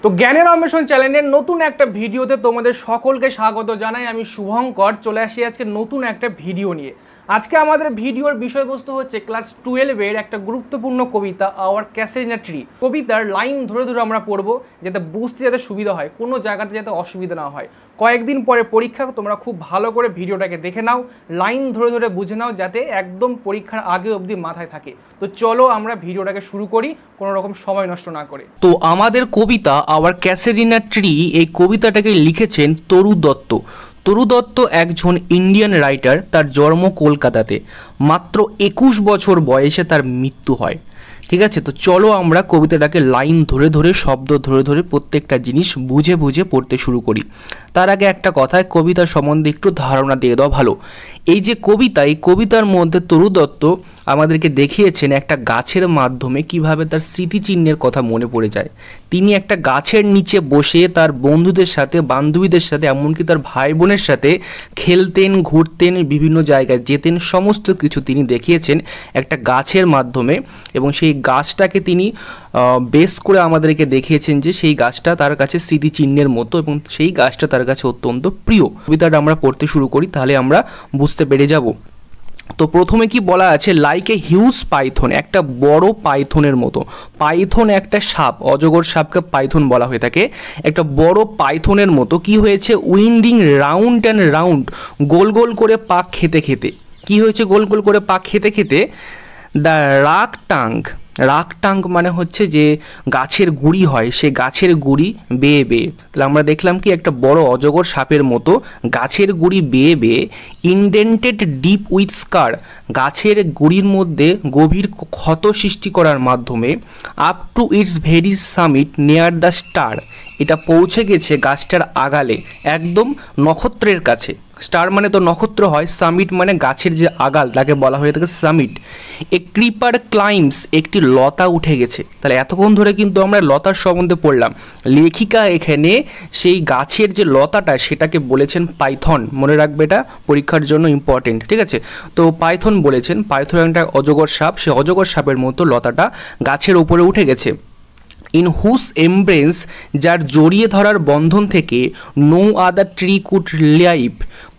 তো জ্ঞানের অন্বেষণ চ্যানেলের নতুন একটা ভিডিওতে তোমাদের সকলকে স্বাগত জানাই। আমি শুভঙ্কর চলে আসি আজকে নতুন একটা ভিডিও নিয়ে। আজকে আমাদের ভিডিওর বিষয়বস্তু হচ্ছে ক্লাস 12-এর একটা গুরুত্বপূর্ণ কবিতা আওয়ার ক্যাসেরিনা ট্রি। কবিতার লাইন ধরে ধরে আমরা পড়বো যাতে বুঝতে যাতে সুবিধা হয়, কোনো জায়গাতে যাতে অসুবিধা না হয়। কয়েকদিন পরে পরীক্ষা, তোমরা খুব ভালো করে ভিডিওটাকে দেখে নাও, লাইন ধরে ধরে বুঝে নাও যাতে একদম পরীক্ষার আগে অবধি মাথায় থাকে। তো চলো আমরা ভিডিওটাকে শুরু করি কোনো রকম সময় নষ্ট না করে। তো আমাদের কবিতা আওয়ার ক্যাসেরিনা ট্রি, এই কবিতাটাকে লিখেছেন তরু দত্ত। তরু দত্ত একজন ইন্ডিয়ান রাইটার। তার জন্ম কলকাতাতে। মাত্র 21 বছর বয়সে তার মৃত্যু হয়। ঠিক আছে, তো চলো আমরা কবিতাটাকে লাইন ধরে ধরে, শব্দ ধরে ধরে প্রত্যেকটা জিনিস বুঝে বুঝে পড়তে শুরু করি। তার আগে একটা কথায় কবিতার সম্বন্ধে একটু ধারণা দিয়ে দেওয়া ভালো। এই যে কবিতা, এই কবিতার মধ্যে তরু দত্ত আমাদেরকে দেখিয়েছেন একটা গাছের মাধ্যমে কিভাবে তার স্মৃতিচিহ্নের কথা মনে পড়ে যায়। তিনি একটা গাছের নিচে বসে তার বন্ধুদের সাথে, বান্ধবীদের সাথে, এমনকি তার ভাই বোনের সাথে খেলতেন, ঘুরতেন, বিভিন্ন জায়গায় যেতেন, সমস্ত কিছু তিনি দেখিয়েছেন একটা গাছের মাধ্যমে। এবং সেই গাছটাকে তিনি বেস করে আমাদেরকে দেখিয়েছেন যে সেই গাছটা তার কাছে স্মৃতিচিহ্নের মতো এবং সেই গাছটা তার কাছে অত্যন্ত প্রিয়। কবিতাটা আমরা পড়তে শুরু করি, তাহলে আমরা বুঝতে পেরে যাব। তো প্রথমে কি বলা আছে, লাইক এ হিউজ পাইথন, একটা বড় পাইথনের মতো। পাইথন একটা সাপ, অজগর সাপকে পাইথন বলা হয়ে থাকে। একটা বড় পাইথনের মতো কি হয়েছে, উইন্ডিং রাউন্ড অ্যান্ড রাউন্ড, গোল গোল করে পাক খেতে খেতে। কি হয়েছে গোল গোল করে পাক খেতে খেতে? দ্য রাক টাঙ্ক, রাক টাঙ্ক মানে হচ্ছে যে গাছের গুড়ি হয়, সে গাছের গুড়ি বেয়ে বেয়ে। তাহলে আমরা দেখলাম কি একটা বড় অজগর সাপের মতো গাছের গুড়ি বেয়ে বেয়ে, ইনডেন্টেড ডিপ উইথ স্কার, গাছের গুড়ির মধ্যে গভীর ক্ষত সৃষ্টি করার মাধ্যমে, up to its very summit near the star, এটা পৌঁছে গেছে গাছটার আগালে, একদম নক্ষত্রের কাছে। স্টার মানে তো নক্ষত্র হয়, সামিট মানে গাছের যে আগাল তাকে বলা হয়ে থাকে সামিট। এ ক্রিপার ক্লাইম্স, একটি লতা উঠে গেছে। তাহলে এতক্ষণ ধরে কিন্তু আমরা লতার সম্বন্ধে পড়লাম। লেখিকা এখানে সেই গাছের যে লতাটা সেটাকে বলেছেন পাইথন। মনে রাখবে, এটা পরীক্ষার জন্য ইম্পর্টেন্ট। ঠিক আছে, তো পাইথন বলেছেন। পাইথন একটা অজগর সাপ, সে অজগর সাপের মতো লতাটা গাছের উপরে উঠে গেছে। ইন হুস এমব্রেন্স, যার জড়িয়ে ধরার বন্ধন থেকে, no other tree could live,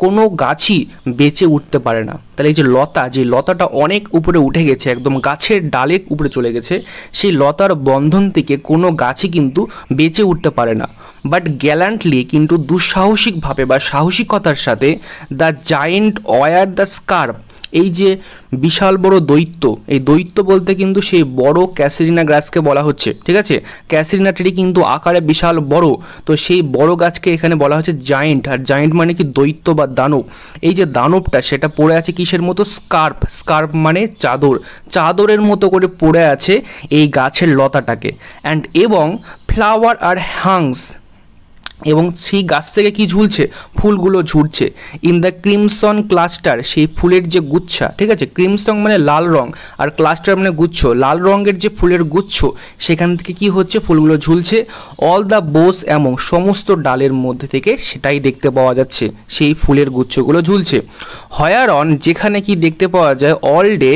কোনো গাছই বেঁচে উঠতে পারে না। তাহলে এই যে লতা, যে লতাটা অনেক উপরে উঠে গেছে, একদম গাছের ডালের উপরে চলে গেছে, সেই লতার বন্ধন থেকে কোনো গাছই কিন্তু বেঁচে উঠতে পারে না। বাট গ্যালান্টলি, কিন্তু দুঃসাহসিকভাবে বা সাহসিকতার সাথে, the giant wore the scarf, এই যে বিশাল বড় দৈত্য, এই দৈত্য বলতে কিন্তু সেই বড় ক্যাসেরিনা গাছকে বলা হচ্ছে। ঠিক আছে, ক্যাসেরিনা ট্রি কিন্তু আকারে বিশাল বড়, তো সেই বড় গাছকে এখানে বলা হচ্ছে জায়েন্ট। আর জায়েন্ট মানে কি দৈত্য বা দানব। এই যে দানবটা সেটা পড়ে আছে কিসের মতো, স্কার্ফ। স্কার্ফ মানে চাদর, চাদরের মতো করে পড়ে আছে এই গাছের লতাটাকে। অ্যান্ড এবং ফ্লাওয়ার আর হ্যাংস, এবং সেই গাছ থেকে কি ঝুলছে, ফুলগুলো ঝুলছে। ইন দ্য ক্রিমসন ক্লাস্টার, সেই ফুলের যে গুচ্ছা। ঠিক আছে, ক্রিমসন মানে লাল রং, আর ক্লাস্টার মানে গুচ্ছ, লাল রঙের যে ফুলের গুচ্ছ সেখান থেকে কি হচ্ছে, ফুলগুলো ঝুলছে। অল দ্য বোস, এবং সমস্ত ডালের মধ্যে থেকে সেটাই দেখতে পাওয়া যাচ্ছে, সেই ফুলের গুচ্ছগুলো ঝুলছে। হয়ার অন, যেখানে কি দেখতে পাওয়া যায়, all day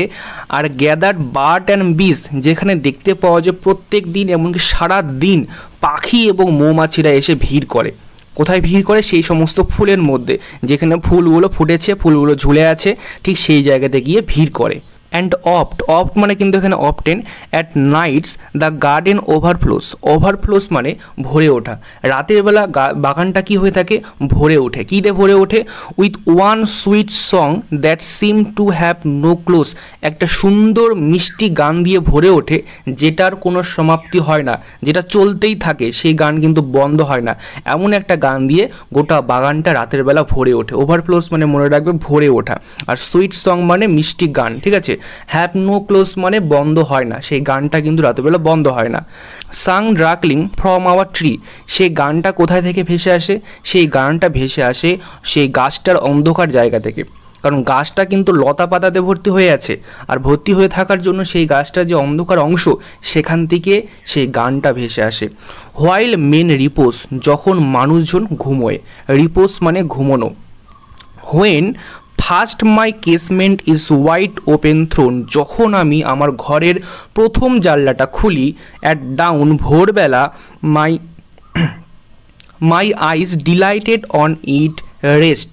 are gathered bird and bees, যেখানে দেখতে পাওয়া যায় প্রত্যেক দিন এমনকি সারা দিন পাখি এবং মৌমাছিরা এসে ভিড় করে। কোথায় ভিড় করে, সেই সমস্ত ফুলের মধ্যে যেখানে ফুলগুলো ফুটেছে, ফুলগুলো ঝুলে আছে, ঠিক সেই জায়গাতে গিয়ে ভিড় করে। অ্যান্ড অপ্ট, অপ্ট মানে কিন্তু এখানে অপটেন। অ্যাট নাইটস দ্য গার্ডেন ওভারফ্লোস, ওভারফ্লোস মানে ভরে ওঠা। রাতের বেলা বাগানটা কি হয়ে থাকে, ভরে ওঠে। কী দিয়ে ভরে ওঠে, with one sweet song that seem to have no close, একটা সুন্দর মিষ্টি গান দিয়ে ভরে ওঠে, যেটার কোনো সমাপ্তি হয় না, যেটা চলতেই থাকে, সেই গান কিন্তু বন্ধ হয় না। এমন একটা গান দিয়ে গোটা বাগানটা রাতের বেলা ভরে ওঠে। ওভারফ্লোস মানে মনে রাখবে ভরে ওঠা, আর সুইট সং মানে মিষ্টি গান। ঠিক আছে, হ্যাভ নো ক্লোজ মানে বন্ধ হয় না, সেই গানটা কিন্তু রাতেরবেলা বন্ধ হয় না। সাং ড্রাকলিং ফ্রম আওয়ার ট্রি, সেই গানটা কোথায় থেকে ভেসে আসে, সেই গানটা ভেসে আসে সেই গাছটার অন্ধকার জায়গা থেকে। কারণ গাছটা কিন্তু লতা পাতাতে ভর্তি হয়ে আছে, আর ভর্তি হয়ে থাকার জন্য সেই গাছটার যে অন্ধকার অংশ সেখান থেকে সেই গানটা ভেসে আসে। হোয়াইল মেন রিপোজ, যখন মানুষজন ঘুমোয়, রিপোজ মানে ঘুমোনো। When first my casement is wide open thrown, যখন আমি আমার ঘরের প্রথম জানলাটা খুলি, অ্যাট ডাউন ভোরবেলা, মাই মাই আইস ডিলাইটেড অন ইট রেস্ট,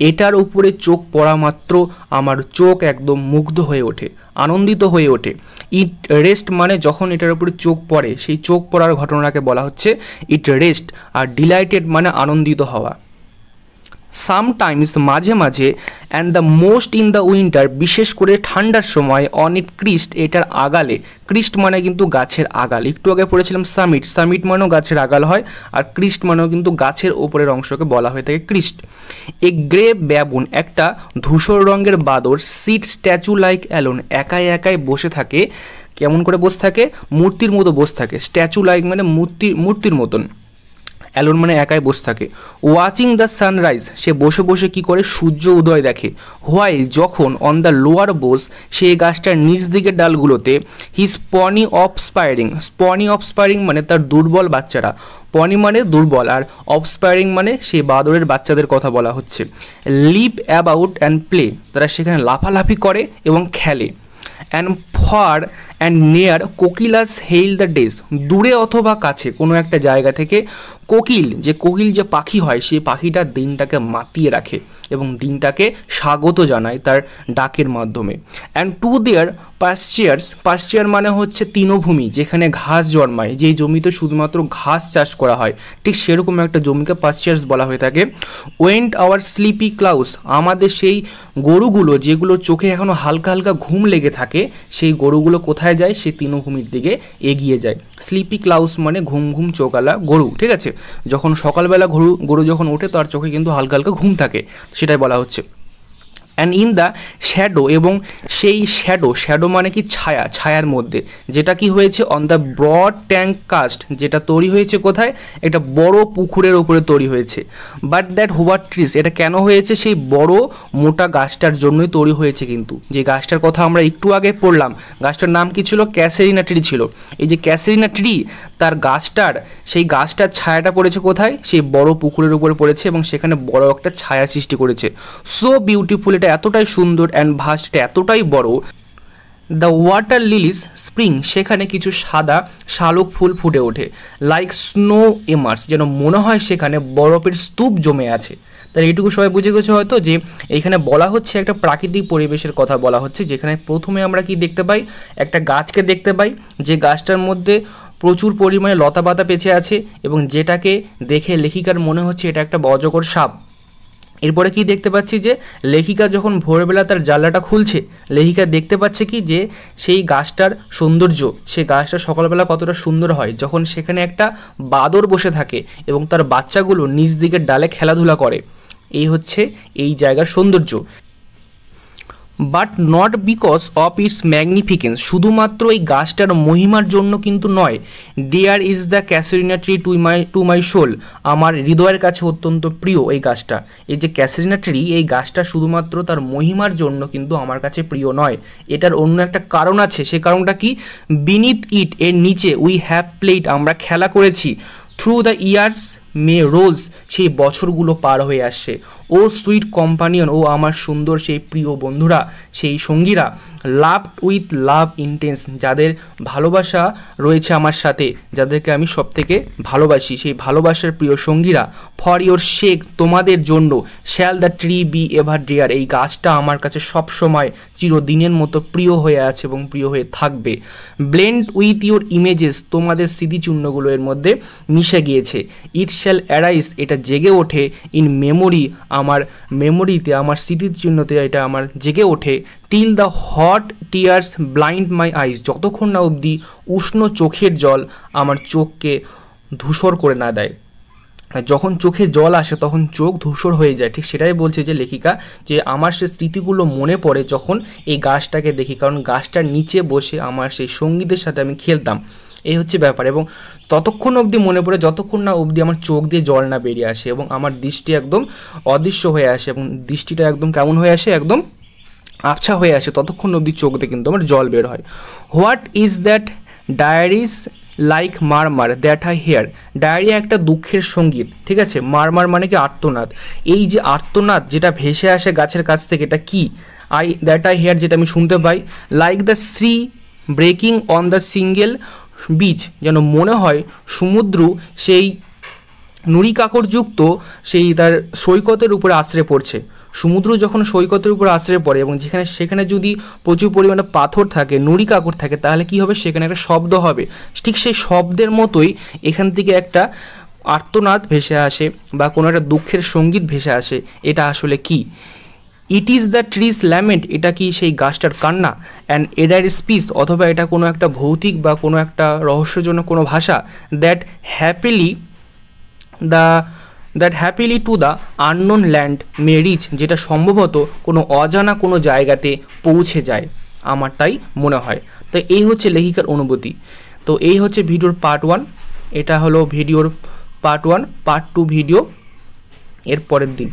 এটার উপরে চোখ পড়া মাত্র আমার চোখ একদম মুগ্ধ হয়ে ওঠে, আনন্দিত হয়ে ওঠে। ইট রেস্ট মানে যখন এটার উপরে চোখ পড়ে, সেই চোখ পড়ার ঘটনাকে বলা হচ্ছে ইট রেস্ট। আর ডিলাইটেড মানে আনন্দিত হওয়া। সামটাইমস মাঝে মাঝে, and the most in the winter বিশেষ করে ঠান্ডার সময়, অন ইট ক্রিস্ট এটার আগালে, ক্রিস্ট মানে কিন্তু গাছের আগাল, একটু আগে পড়েছিলাম সামিট, সামিট মানেও গাছের আগাল হয়, আর ক্রিস্ট মানেও কিন্তু গাছের ওপরের অংশকে বলা হয়ে থাকে ক্রিস্ট। এ গ্রে ব্যাবুন একটা ধূসর রঙের বাদর, সিট স্ট্যাচু লাইক অ্যালোন একাই একাই বসে থাকে, কেমন করে বসে থাকে, মূর্তির মতো বসে থাকে, স্ট্যাচু লাইক মানে মূর্তির মতন, অ্যালোন মানে একাই বসে থাকে। ওয়াচিং দ্য সানরাইজ সে বসে বসে কি করে, সূর্য উদয় দেখে। হোয়াইল যখন, অন দ্য লোয়ার বোস সেই গাছটার নিচ দিকের ডালগুলোতে, হিজ পনি অফস্পায়ারিং, স্পনি অফস্পায়ারিং মানে তার দুর্বল বাচ্চারা, পনি মানে দুর্বল, আর অফস্পায়ারিং মানে সেই বাদরের বাচ্চাদের কথা বলা হচ্ছে। লিপ অ্যাবাউট অ্যান্ড প্লে তারা সেখানে লাফালাফি করে এবং খেলে। And far and near kokilas hail the days, দূরে অথবা কাছে কোনো একটা জায়গা থেকে কোকিল যে পাখি হয়, সেই পাখিটা দিনটাকে মাতিয়ে রাখে এবং দিনটাকে স্বাগত জানায় তার ডাকের মাধ্যমে। অ্যান্ড টু দেয়ার পাস্টিয়ার্স, পাস্টিয়ার মানে হচ্ছে তৃণভূমি, যেখানে ঘাস জন্মায়, যেই জমিতে শুধুমাত্র ঘাস চাষ করা হয়, ঠিক সেরকম একটা জমিকে পাস্টিয়ার্স বলা হয়ে থাকে। ওয়েন্ট আওয়ার স্লিপি ক্লাউস আমাদের সেই গরুগুলো যেগুলো চোখে এখনও হালকা হালকা ঘুম লেগে থাকে, সেই গরুগুলো কোথায় যায়, সেই তৃণভূমির দিকে এগিয়ে যায়। স্লিপি ক্লাউস মানে ঘুম ঘুম চোখালা গরু, ঠিক আছে, যখন সকালবেলা গরু যখন ওঠে তার চোখে কিন্তু হালকা হালকা ঘুম থাকে, সেটাই বলা হচ্ছে। অ্যান্ড ইন দ্য শ্যাডো এবং সেই শ্যাডো মানে কি ছায়া, ছায়ার মধ্যে, যেটা কি হয়েছে, on the broad trunk cast যেটা তৈরি হয়েছে কোথায়, একটা বড় পুকুরের ওপরে তৈরি হয়েছে। বাট দ্যাট হোয়াট ট্রিস এটা কেন হয়েছে, সেই বড় মোটা গাছটার জন্যই তৈরি হয়েছে। কিন্তু যে গাছটার কথা আমরা একটু আগে পড়লাম, গাছটার নাম কি ছিল, ক্যাসেরিনা ট্রি ছিল। এই যে ক্যাসেরিনা ট্রি, তার সেই গাছটার ছায়াটা পড়েছে কোথায়, সেই বড় পুকুরের উপরে পড়েছে এবং সেখানে বড় একটা ছায়া সৃষ্টি করেছে। সো বিউটিফুল, এটা এতটাই সুন্দর, অ্যান্ড ভাস্ট এটা এতটাই বড়। দ্য ওয়াটার লিলিস স্প্রিং সেখানে কিছু সাদা শালুক ফুল ফুটে ওঠে। লাইক স্নো এমার্স যেন মনে হয় সেখানে বরফের স্তূপ জমে আছে। তাহলে এইটুকু সবাই বুঝে গেছে হয়তো যে এইখানে বলা হচ্ছে একটা প্রাকৃতিক পরিবেশের কথা বলা হচ্ছে, যেখানে প্রথমে আমরা কি দেখতে পাই, একটা গাছকে দেখতে পাই, যে গাছটার মধ্যে প্রচুর পরিমাণে লতা পাতা পেঁচে আছে এবং যেটাকে দেখে লেখিকার মনে হচ্ছে এটা একটা অজগর সাপ। এরপরে কি দেখতে পাচ্ছি, যে লেখিকা যখন ভোরবেলা তার জানলাটা খুলছে, লেখিকা দেখতে পাচ্ছে কি, যে সেই গাছটার সৌন্দর্য, সেই গাছটা সকালবেলা কতটা সুন্দর হয় যখন সেখানে একটা বাদর বসে থাকে এবং তার বাচ্চাগুলো নিচ দিকের ডালে খেলাধুলা করে। এই হচ্ছে এই জায়গার সৌন্দর্য। But not because of its magnificence শুধুমাত্র এই গাছটার মহিমার জন্য কিন্তু নয়। Dear is the casuarina tree to my soul আমার হৃদয়ের কাছে অত্যন্ত প্রিয় এই গাছটা। এই যে ক্যাসেরিনা ট্রি, এই গাছটা শুধুমাত্র তার মহিমার জন্য কিন্তু আমার কাছে প্রিয় নয়, এটার অন্য একটা কারণ আছে। সে কারণটা কি, বিনিথ ইট এর নিচে উই হ্যাভ প্লেড আমরা খেলা করেছি, through the years may rolls সেই বছরগুলো পার হয়ে আসছে। ও সুইট কম্পানিয়ন ও আমার সুন্দর সেই প্রিয় বন্ধুরা, সেই সঙ্গীরা, লাভ উইথ লাভ ইন্টেন্স যাদের ভালোবাসা রয়েছে আমার সাথে, যাদেরকে আমি সব থেকে ভালোবাসি, সেই ভালোবাসার প্রিয় সঙ্গীরা, ফর ইয়োর শেক তোমাদের জন্য, shall the tree be ever dear এই গাছটা আমার কাছে সব সময় চিরদিনের মতো প্রিয় হয়ে আছে এবং প্রিয় হয়ে থাকবে। ব্লেন্ড উইথ ইয়োর ইমেজেস তোমাদের স্মৃতিচিহ্নগুলো এর মধ্যে মিশে গিয়েছে। ইট শ্যাল অ্যারাইজ এটা জেগে ওঠে, ইন মেমোরি আমার মেমোরিতে, আমার স্মৃতিচিহ্নতে এটা আমার জেগে ওঠে। Till the hot tears blind my eyes যতক্ষণ না অবধি উষ্ণ চোখের জল আমার চোখকে ধূসর করে না দেয়। যখন চোখে জল আসে তখন চোখ ধূসর হয়ে যায়, ঠিক সেটাই বলছে যে লেখিকা, যে আমার সে স্মৃতিগুলো মনে পড়ে যখন এই গাছটাকে দেখি, কারণ গাছটার নিচে বসে আমার সেই সঙ্গীদের সাথে আমি খেলতাম। এই হচ্ছে ব্যাপার, এবং ততক্ষণ অবধি মনে পড়ে যতক্ষণ না অবধি আমার চোখ দিয়ে জল না বেরিয়ে আসে এবং আমার দৃষ্টি একদম অদৃশ্য হয়ে আসে এবং দৃষ্টিটা একদম কেমন হয়ে আসে, একদম আবছা হয়ে আসে, ততক্ষণ অবধি চোখ দিয়ে কিন্তু আমার জল বের হয়। What is that dirge like murmur that I hear ডায়রিয়া একটা দুঃখের সঙ্গীত, ঠিক আছে। মারমার মানে কি আর্তনাদ, এই যে আর্তনাদ যেটা ভেসে আসে গাছের কাছ থেকে, এটা কি, দ্যাট আই হেয়ার যেটা আমি শুনতে পাই। Like the sea breaking on the single beach যেন মনে হয় সমুদ্র সেই নুড়ি কাকড়যুক্ত সেই তার সৈকতের উপরে আশ্রয় পড়ছে। সমুদ্র যখন সৈকতের উপর আশ্রয় পড়ে এবং সেখানে যদি প্রচুর পরিমাণে পাথর থাকে, নুড়ি কাকড় থাকে, তাহলে কি হবে, সেখানে একটা শব্দ হবে। ঠিক সেই শব্দের মতোই এখান থেকে একটা আর্তনাদ ভেসে আসে বা কোনো একটা দুঃখের সঙ্গীত ভেসে আসে। এটা আসলে কি? It is the trees lament, এটা কি সেই গাছটার কান্না? অ্যান্ড এডার স্পিচ, অথবা এটা কোনো একটা ভৌতিক বা কোনো একটা রহস্যজনক কোনো ভাষা। That happily to the unknown land may reach, যেটা সম্ভবত কোনো অজানা কোনো জায়গাতে পৌঁছে যায়, আমার তাই মনে হয়। তো এই হচ্ছে লেখিকার অনুভূতি। তো এই হচ্ছে ভিডিওর পার্ট 1, এটা হলো ভিডিওর পার্ট 1। পার্ট 2 ভিডিও এর পরের দিন।